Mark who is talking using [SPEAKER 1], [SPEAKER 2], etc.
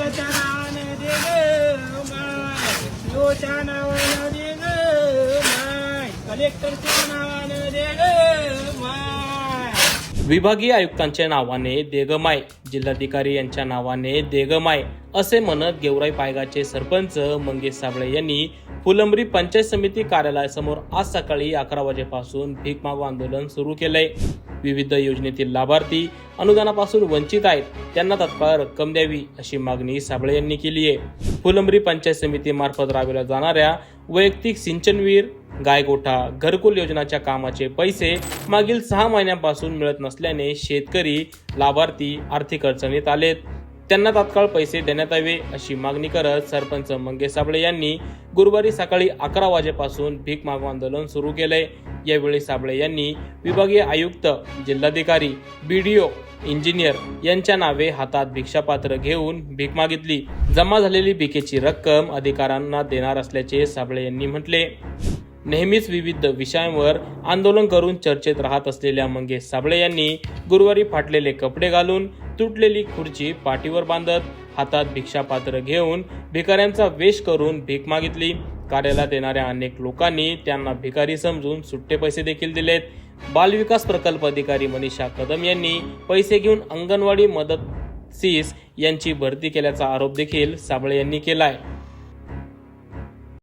[SPEAKER 1] कलेक्टरच्या नावानं दे ग माय, योच्या नावानं दे ग माय, कलेक्टरच्या नावानं दे ग माय.
[SPEAKER 2] विभागीय आयुक्तांच्या नावाने देगमाय, जिल्हाधिकारी यांच्या नावाने देगमाय असे म्हणत गेवराई पायगाचे सरपंच मंगेश साबळे यांनी फुलंब्री पंचायत समिती कार्यालयासमोर आज सकाळी 11 वाजेपासून भीक मागो आंदोलन सुरू केलंय. विविध योजनेतील लाभार्थी अनुदानापासून वंचित आहेत, त्यांना तत्काळ रक्कम द्यावी अशी मागणी साबळे यांनी केली आहे. फुलंब्री पंचायत समिती मार्फत राबवल्या जाणाऱ्या वैयक्तिक सिंचन विहीर, गायगोठा, घरकुल योजनाच्या कामाचे पैसे मागील 6 महिन्यांपासून मिळत नसल्याने शेतकरी लाभार्थी आर्थिक अडचणीत आलेत. त्यांना तात्काळ पैसे देण्यात यावे अशी मागणी करत सरपंच मंगेश साबळे यांनी गुरुवारी सकाळी 11 वाजेपासून भीक मागो आंदोलन सुरू केलंय. यावेळी साबळे यांनी विभागीय आयुक्त, जिल्हाधिकारी, BDO, इंजिनियर यांच्या नावे हातात भिक्षापात्र घेऊन भीक मागितली. जमा झालेली भीकेची रक्कम अधिकाऱ्यांना देणार असल्याचे साबळे यांनी म्हटले. नेहमीच विविध विषयांवर आंदोलन करून चर्चेत राहत असलेल्या मंगेश साबळे यांनी गुरुवारी फाटलेले कपडे घालून, तुटलेली खुर्ची पाठीवर बांधत, हातात भिक्षापात्र घेऊन भिकाऱ्यांचा वेश करून भीक मागितली. कार्यालयात येणाऱ्या अनेक लोकांनी त्यांना भिकारी समजून सुट्टे पैसे देखील दिलेत. बालविकास प्रकल्प अधिकारी मनीषा कदम यांनी पैसे घेऊन अंगणवाडी मदतनीस यांची भरती केल्याचा आरोप देखील साबळे यांनी केलाय.